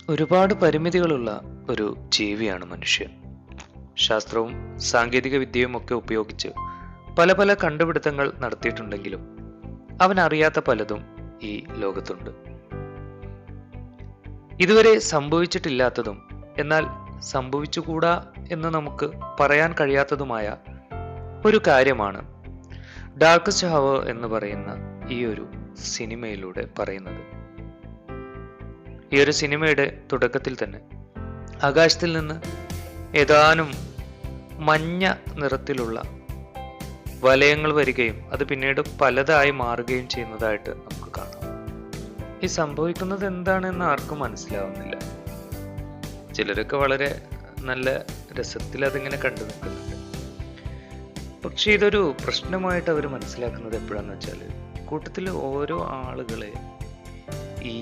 ഒരുപാട് പരിമിതികളുള്ള ഒരു ജീവിയാണ് മനുഷ്യൻ. ശാസ്ത്രവും സാങ്കേതിക വിദ്യയും ഒക്കെ ഉപയോഗിച്ച് പല പല കണ്ടുപിടുത്തങ്ങൾ നടത്തിയിട്ടുണ്ടെങ്കിലും അവൻ അറിയാത്ത പലതും ഈ ലോകത്തുണ്ട്. ഇതുവരെ സംഭവിച്ചിട്ടില്ലാത്തതും എന്നാൽ സംഭവിച്ചുകൂടാ എന്ന് നമുക്ക് പറയാൻ കഴിയാത്തതുമായ ഒരു കാര്യമാണ് ഡാർക്കസ്റ്റ് ഹവർ എന്ന് പറയുന്ന ഈ ഒരു സിനിമയിലൂടെ പറയുന്നത്. ഈ ഒരു സിനിമയുടെ തുടക്കത്തിൽ തന്നെ ആകാശത്തിൽ നിന്ന് ഏതാനും മഞ്ഞ നിറത്തിലുള്ള വലയങ്ങൾ വരികയും അത് പിന്നീട് പലതായി മാറുകയും ചെയ്യുന്നതായിട്ട് നമുക്ക് കാണാം. ഈ സംഭവിക്കുന്നത് എന്താണെന്ന് ആർക്കും മനസ്സിലാവുന്നില്ല. ചിലരൊക്കെ വളരെ നല്ല രസത്തിൽ അതിങ്ങനെ കണ്ടു നിൽക്കുന്നുണ്ട്. പക്ഷെ ഇതൊരു പ്രശ്നമായിട്ട് അവർ മനസ്സിലാക്കുന്നത് എപ്പോഴാന്ന് വെച്ചാൽ, കൂട്ടത്തിൽ ഓരോ ആളുകളെ ഈ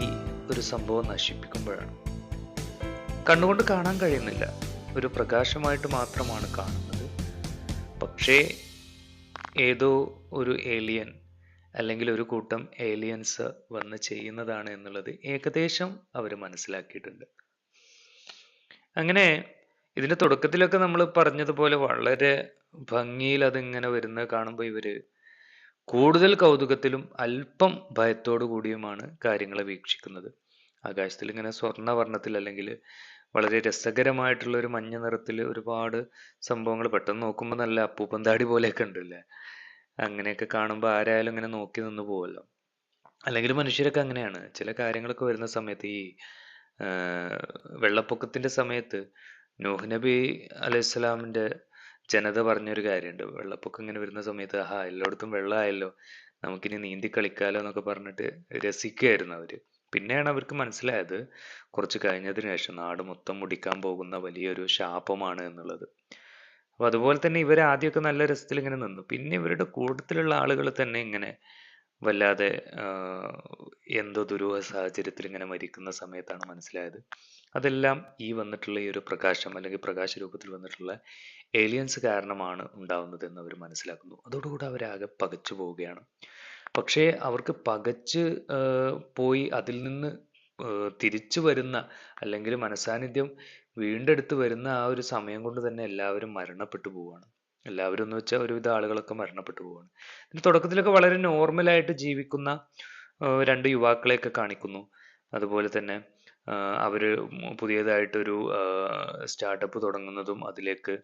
ഒരു സംഭവം നശിപ്പിക്കുമ്പോഴാണ്. കണ്ണുകൊണ്ട് കാണാൻ കഴിയുന്നില്ല, ഒരു പ്രകാശമായിട്ട് മാത്രമാണ് കാണുന്നത്. പക്ഷേ ഏതോ ഒരു ഏലിയൻ അല്ലെങ്കിൽ ഒരു കൂട്ടം ഏലിയൻസ് വന്ന് ചെയ്യുന്നതാണ് എന്നുള്ളത് ഏകദേശം അവർ മനസ്സിലാക്കിയിട്ടുണ്ട്. അങ്ങനെ ഇതിന്റെ തുടക്കത്തിലൊക്കെ നമ്മൾ പറഞ്ഞതുപോലെ വളരെ ഭംഗിയിൽ അതിങ്ങനെ വരുന്നത് കാണുമ്പോൾ ഇവര് കൂടുതൽ കൗതുകത്തിലും അല്പം ഭയത്തോടു കൂടിയുമാണ് കാര്യങ്ങളെ വീക്ഷിക്കുന്നത്. ആകാശത്തിൽ ഇങ്ങനെ സ്വർണ്ണവർണ്ണത്തിൽ അല്ലെങ്കിൽ വളരെ രസകരമായിട്ടുള്ള ഒരു മഞ്ഞ നിറത്തിൽ ഒരുപാട് സംഭവങ്ങൾ പെട്ടെന്ന് നോക്കുമ്പോൾ നല്ല അപ്പൂപ്പന്താടി പോലെയൊക്കെ ഉണ്ടല്ലേ. അങ്ങനെയൊക്കെ കാണുമ്പോൾ ആരായാലും ഇങ്ങനെ നോക്കി നിന്ന് പോവല്ലോ. അല്ലെങ്കിൽ മനുഷ്യരൊക്കെ അങ്ങനെയാണ്. ചില കാര്യങ്ങളൊക്കെ വരുന്ന സമയത്ത് ഈ വെള്ളപ്പൊക്കത്തിന്റെ സമയത്ത് നൂഹ് നബി അലൈഹിസ്സലാമിന്റെ ജനത പറഞ്ഞൊരു കാര്യമുണ്ട്. വെള്ളപ്പൊക്കം ഇങ്ങനെ വരുന്ന സമയത്ത് എല്ലായിടത്തും വെള്ളമായല്ലോ, നമുക്കിനി നീന്തി കളിക്കാലോ എന്നൊക്കെ പറഞ്ഞിട്ട് രസിക്കുകയായിരുന്നു അവര്. പിന്നെയാണ് അവർക്ക് മനസ്സിലായത് കുറച്ച് കഴിഞ്ഞതിന് ശേഷം നാട് മൊത്തം മുടിക്കാൻ പോകുന്ന വലിയൊരു ശാപമാണ് എന്നുള്ളത്. അപ്പൊ അതുപോലെ തന്നെ ഇവർ ആദ്യമൊക്കെ നല്ല രസത്തിൽ ഇങ്ങനെ നിന്നു. പിന്നെ ഇവരുടെ കൂട്ടത്തിലുള്ള ആളുകൾ തന്നെ ഇങ്ങനെ വല്ലാതെ എന്തോ ദുരൂഹ സാഹചര്യത്തിൽ ഇങ്ങനെ മരിക്കുന്ന സമയത്താണ് മനസ്സിലായത് അതെല്ലാം ഈ വന്നിട്ടുള്ള ഈ ഒരു പ്രകാശം അല്ലെങ്കിൽ പ്രകാശ രൂപത്തിൽ വന്നിട്ടുള്ള ഏലിയൻസ് കാരണമാണ് ഉണ്ടാവുന്നത് എന്ന് അവർ മനസ്സിലാക്കുന്നു. അതോടുകൂടി അവരാകെ പകച്ചു പോവുകയാണ്. പക്ഷേ അവർക്ക് പകച്ച് പോയി അതിൽ നിന്ന് തിരിച്ചു വരുന്ന അല്ലെങ്കിൽ മനസാന്നിധ്യം വീണ്ടെടുത്ത് വരുന്ന ആ ഒരു സമയം കൊണ്ട് തന്നെ എല്ലാവരും മരണപ്പെട്ടു പോവുകയാണ്. എല്ലാവരും എന്ന് വെച്ചാൽ ഒരുവിധ ആളുകളൊക്കെ മരണപ്പെട്ടു പോവുകയാണ്. ഇതിന് തുടക്കത്തിലൊക്കെ വളരെ നോർമലായിട്ട് ജീവിക്കുന്ന രണ്ട് യുവാക്കളെയൊക്കെ കാണിക്കുന്നു. അതുപോലെ തന്നെ അവര് പുതിയതായിട്ടൊരു സ്റ്റാർട്ടപ്പ് തുടങ്ങുന്നതും അതിലേക്ക്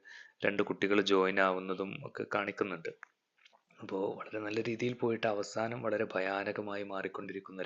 രണ്ട് കുട്ടികൾ ജോയിൻ ആവുന്നതും ഒക്കെ കാണിക്കുന്നുണ്ട്. അപ്പോൾ വളരെ നല്ല രീതിയിൽ പോയിട്ട് അവസാനം വളരെ ഭയാനകമായി മാറിക്കൊണ്ടിരിക്കുന്ന